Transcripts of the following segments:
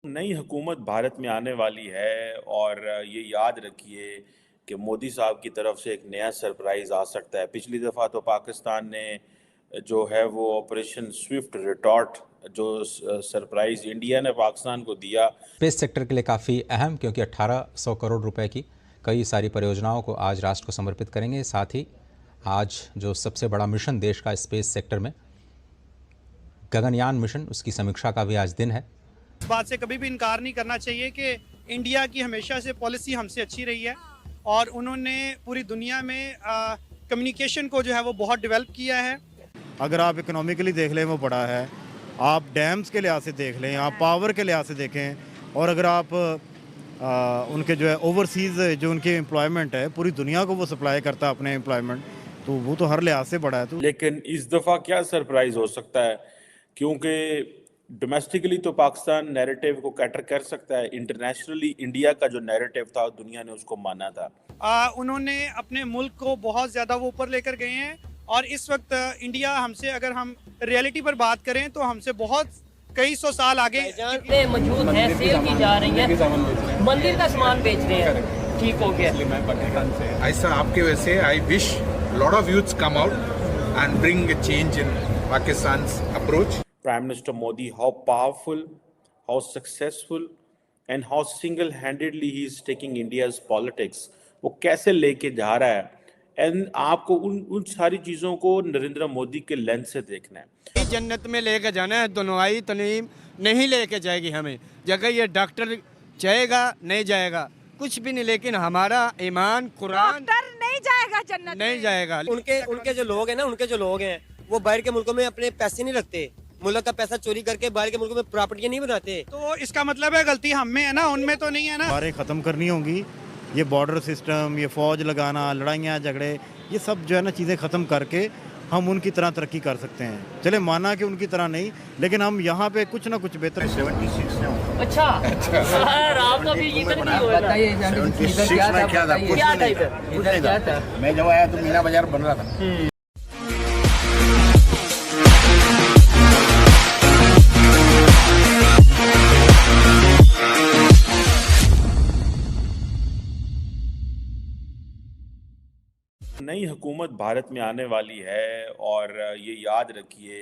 नई हुकूमत भारत में आने वाली है और ये याद रखिए कि मोदी साहब की तरफ से एक नया सरप्राइज़ आ सकता है। पिछली दफ़ा तो पाकिस्तान ने जो है वो ऑपरेशन स्विफ्ट रिटॉर्ट जो सरप्राइज़ इंडिया ने पाकिस्तान को दिया। स्पेस सेक्टर के लिए काफ़ी अहम, क्योंकि 1800 करोड़ रुपए की कई सारी परियोजनाओं को आज राष्ट्र को समर्पित करेंगे। साथ ही आज जो सबसे बड़ा मिशन देश का स्पेस सेक्टर में गगनयान मिशन, उसकी समीक्षा का भी आज दिन है। इस बात से कभी भी इनकार नहीं करना चाहिए कि इंडिया की हमेशा से पॉलिसी हमसे अच्छी रही है और उन्होंने पूरी दुनिया में कम्युनिकेशन को जो है वो बहुत डेवलप किया है। अगर आप इकोनॉमिकली देख लें वो बड़ा है, आप डैम्स के लिहाज से देख लें, आप पावर के लिहाज से देखें, और अगर आप उनके जो है ओवरसीज़ जो उनकी एम्प्लॉयमेंट है, पूरी दुनिया को वो सप्लाई करता है अपने एम्प्लॉयमेंट, तो वो तो हर लिहाज से बड़ा है। तो लेकिन इस दफ़ा क्या सरप्राइज़ हो सकता है, क्योंकि डोमेस्टिकली तो पाकिस्तान नैरेटिव को कैटर कर सकता है, इंटरनेशनली इंडिया का जो नैरेटिव था दुनिया ने उसको माना था। उन्होंने अपने मुल्क को बहुत ज़्यादा वो ऊपर लेकर गए हैं और इस वक्त इंडिया हमसे, अगर हम रियलिटी पर बात करें तो हमसे बहुत कई सौ साल आगे मौजूद है, सेल की जा रही है, मंदिर का सामान बेच रहे हैं। ठीक हो गया ऐसा आपके वजह से I wish lot of youths come out and bring a change in Pakistan's approach. Prime Minister Modi, how powerful, how successful and how single-handedly he is taking India's politics, वो कैसे लेके जा रहा है, एंड आपको उन सारी चीज़ों को नरेंद्र मोदी के लेंस से देखना है। जन्नत में लेके जाना है, दुनियाई तनीम नहीं लेके जाएगी हमें। जगह ये डॉक्टर जाएगा नहीं जाएगा कुछ भी नहीं, लेकिन हमारा ईमान कुरान नहीं जाएगा जन्नत नहीं जाएगा। उनके जो लोग हैं वो बाहर के मुल्कों में अपने पैसे नहीं रखते, मुल्क का पैसा चोरी करके बाहर के मुल्कों में प्रॉपर्टियां नहीं बनाते। तो इसका मतलब है गलती हम में है ना, उनमें तो नहीं है ना। हमारे ख़त्म करनी होंगी ये बॉर्डर सिस्टम, ये फ़ौज लगाना, लड़ाइयाँ झगड़े, ये सब जो है ना चीज़ें ख़त्म करके हम उनकी तरह तरक्की कर सकते हैं। चले माना कि उनकी तरह नहीं, लेकिन हम यहाँ पे कुछ ना कुछ बेहतर। 76 अच्छा आपका भी इधर नहीं हो रहा है। मैं जब आया तो मीना बाजार बन रहा था। नई हुकूमत भारत में आने वाली है और ये याद रखिए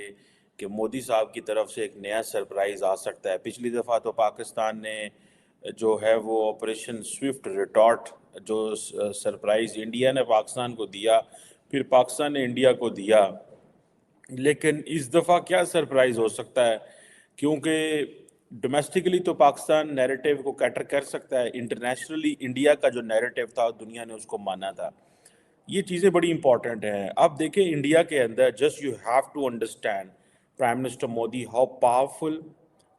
कि मोदी साहब की तरफ से एक नया सरप्राइज़ आ सकता है। पिछली दफ़ा तो पाकिस्तान ने जो है वो ऑपरेशन स्विफ्ट रिटॉर्ट जो सरप्राइज़ इंडिया ने पाकिस्तान को दिया, फिर पाकिस्तान ने इंडिया को दिया। लेकिन इस दफ़ा क्या सरप्राइज़ हो सकता है, क्योंकि डोमेस्टिकली तो पाकिस्तान नैरेटिव को कैटर कर सकता है, इंटरनेशनली इंडिया का जो नैरेटिव था दुनिया ने उसको माना था। ये चीज़ें बड़ी इंपॉर्टेंट हैं। अब देखें इंडिया के अंदर, just you have to understand prime minister Modi how powerful,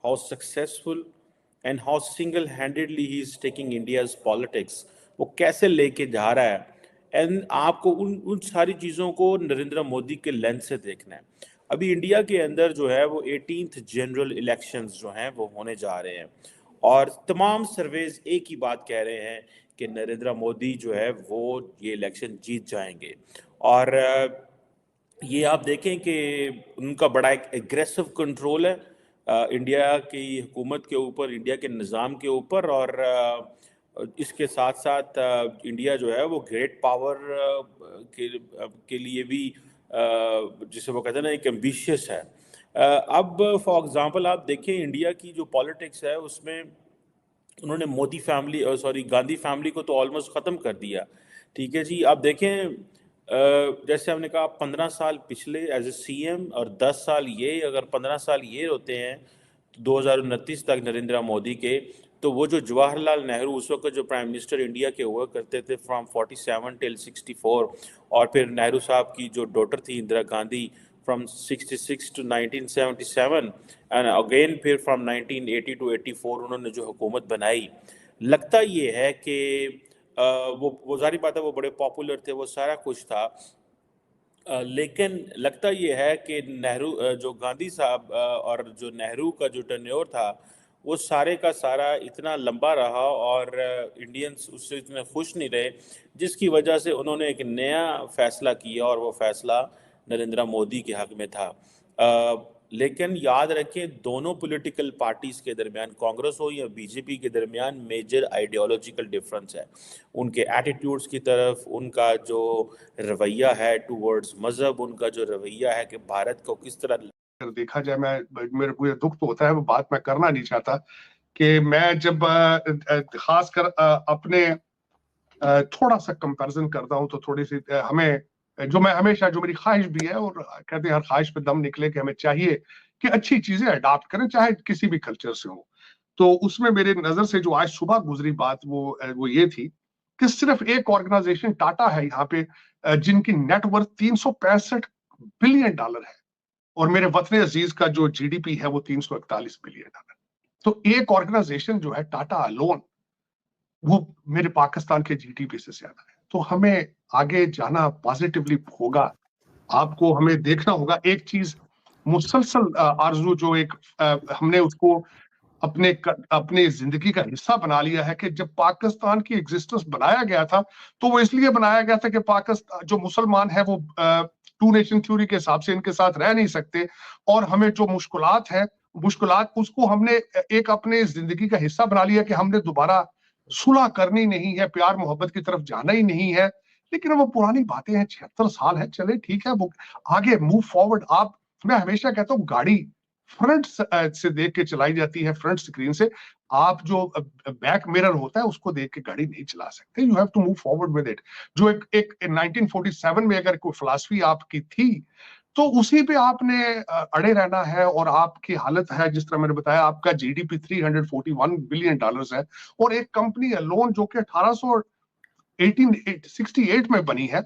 how successful and how single handedly he is taking India's politics, वो कैसे लेके जा रहा है, एंड आपको उन सारी चीज़ों को नरेंद्र मोदी के लेंस से देखना है। अभी इंडिया के अंदर जो है वो 18th जनरल इलेक्शंस जो हैं वो होने जा रहे हैं और तमाम सर्वेज एक ही बात कह रहे हैं कि नरेंद्र मोदी जो है वो ये इलेक्शन जीत जाएंगे। और ये आप देखें कि उनका बड़ा एक एग्रेसिव कंट्रोल है इंडिया की हुकूमत के ऊपर, इंडिया के निज़ाम के ऊपर, और इसके साथ साथ इंडिया जो है वो ग्रेट पावर के लिए भी जिसे वो कहते हैं ना एक एम्बिशियस है। अब फॉर एग्ज़ाम्पल आप देखें इंडिया की जो पॉलिटिक्स है उसमें उन्होंने मोदी फैमिली गांधी फैमिली को तो ऑलमोस्ट ख़त्म कर दिया। ठीक है जी, आप देखें जैसे हमने कहा 15 साल पिछले एज ए सीएम और 10 साल ये, अगर 15 साल ये होते हैं तो 2029 तक नरेंद्र मोदी के, तो वो जो जवाहरलाल नेहरू उस वक्त जो प्राइम मिनिस्टर इंडिया के हुआ करते थे फ्रॉम 47 टिल 64, और फिर नेहरू साहब की जो डॉटर थी Indira Gandhi from 66 to 1977 and again फिर from 1980 to 84 उन्होंने जो हुकूमत बनाई, लगता ये है कि वो जारी बात है वो बड़े पॉपुलर थे, वो सारा कुछ था, लेकिन लगता ये है कि नेहरू जो गांधी साहब और जो नेहरू का जो टर्न्योर था वो सारे का सारा इतना लंबा रहा और इंडियंस उससे इतने खुश नहीं रहे, जिसकी वजह से उन्होंने एक नया फैसला किया और वो फैसला नरेंद्र मोदी के हक में था। लेकिन याद रखें दोनों पॉलिटिकल पार्टीज के दरमियान, कांग्रेस हो या बीजेपी के दरमियान, मेजर आइडियोलॉजिकल डिफरेंस है उनके एटीट्यूड्स की तरफ, उनका जो रवैया है टूवर्ड्स मजहब, उनका जो रवैया है कि भारत को किस तरह अगर देखा जाए, मेरे को ये दुख तो होता है, वो बात मैं करना नहीं चाहता कि मैं जब खासकर अपने थोड़ा सा कंपैरिजन करता हूं तो थोड़ी सी हमें जो मेरी ख्वाहिश भी है, और कहते हैं हर ख्वाहिश पे दम निकले, कि हमें चाहिए कि अच्छी चीजें अडॉप्ट करें चाहे किसी भी कल्चर से हो। तो उसमें मेरे नजर से जो आज सुबह गुजरी बात वो ये थी कि सिर्फ एक ऑर्गेनाइजेशन टाटा है यहाँ पे जिनकी नेटवर्थ $365 बिलियन है, और मेरे वतन अजीज का जो जीडीपी है वो $341 बिलियन। तो एक ऑर्गेनाइजेशन जो है टाटा अलोन, वो मेरे पाकिस्तान के जीडीपी से ज्यादा है। तो हमें आगे जाना पॉजिटिवली होगा। आपको हमें देखना होगा एक चीज, मुसलसल आरजू जो एक हमने उसको अपने जिंदगी का हिस्सा बना लिया है कि जब पाकिस्तान की एग्जिस्टेंस बनाया गया था तो वो इसलिए बनाया गया था कि पाकिस्तान जो मुसलमान है वो टू नेशन थ्योरी के हिसाब से इनके साथ रह नहीं सकते, और हमें जो मुश्किलात उसको हमने एक अपने जिंदगी का हिस्सा बना लिया कि हमने दोबारा सुलह करनी नहीं है, प्यार मोहब्बत की तरफ जाना ही नहीं है। लेकिन वो पुरानी बातें हैं, 76 साल है, चले ठीक है, वो आगे मूव फॉरवर्ड। मैं हमेशा कहता हूँ गाड़ी फ्रंट से देख के चलाई जाती है, फ्रंट स्क्रीन से। आप जो बैक मिरर होता है उसको देख के गाड़ी नहीं चला सकते। You have to move forward with it. जो एक 1947 में अगर कोई फिलॉसफी आपकी थी तो उसी पे आपने अड़े रहना है। और आपकी हालत है, जिस तरह मैंने बताया, आपका जीडीपी $341 बिलियन है, और एक कंपनी लोन जो कि 1868 में बनी है,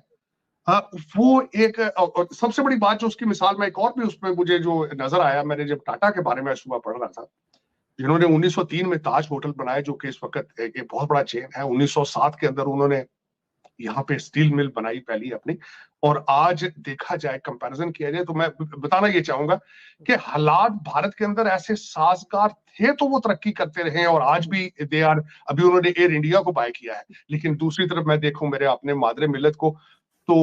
वो एक और सबसे बड़ी बात जो उसकी मिसाल में एक और भी उसमें मुझे जो नजर आया, मैंने जब टाटा के बारे में सुबह पढ़ रहा था, जिन्होंने 1903 में ताज होटल बनाया जो कि इस वक्त एक बहुत बड़ा चेन है, 1907 के अंदर उन्होंने यहाँ पे स्टील मिल बनाई पहली अपनी। और आज देखा जाए, कंपैरिजन किया जाए, तो मैं बताना ये चाहूंगा कि हालात भारत के अंदर ऐसे साजगार थे तो वो तरक्की करते रहे, और आज भी दे आर। अभी उन्होंने एयर इंडिया को बाय किया है, लेकिन दूसरी तरफ मैं देखूं मेरे अपने मादरे मिल्लत को, तो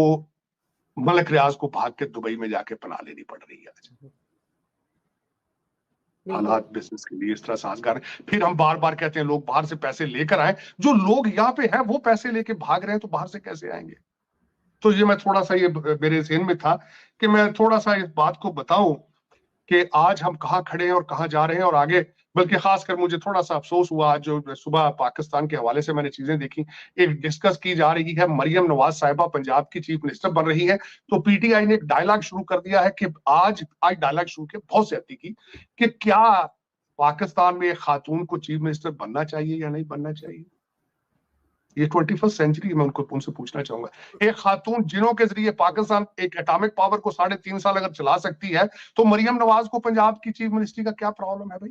मलक रियाज को भाग के दुबई में जाके पनाह लेनी पड़ रही है आज। हालात बिजनेस के लिए इस तरह साजगार है। फिर हम बार बार कहते हैं लोग बाहर से पैसे लेकर आए, जो लोग यहाँ पे हैं वो पैसे लेके भाग रहे हैं, तो बाहर से कैसे आएंगे? तो ये मैं थोड़ा सा, ये मेरे ज़हन में था कि मैं थोड़ा सा इस बात को बताऊं कि आज हम कहाँ खड़े हैं और कहाँ जा रहे हैं और आगे। बल्कि खासकर मुझे थोड़ा सा अफसोस हुआ, आज जो सुबह पाकिस्तान के हवाले से मैंने चीजें देखी, एक डिस्कस की जा रही है, मरियम नवाज साहिबा पंजाब की चीफ मिनिस्टर बन रही है, तो पीटीआई ने एक डायलॉग शुरू कर दिया है कि आज डायलॉग शुरू किया, बहुत ज्यादती की, कि क्या पाकिस्तान में एक खातून को चीफ मिनिस्टर बनना चाहिए या नहीं बनना चाहिए। ये 21st सेंचुरी में उनसे पूछना चाहूंगा, एक खातून जिन्हों के जरिए पाकिस्तान एक एटॉमिक पावर को 3.5 साल अगर चला सकती है, तो मरियम नवाज को पंजाब की चीफ मिनिस्ट्री का क्या प्रॉब्लम है भाई?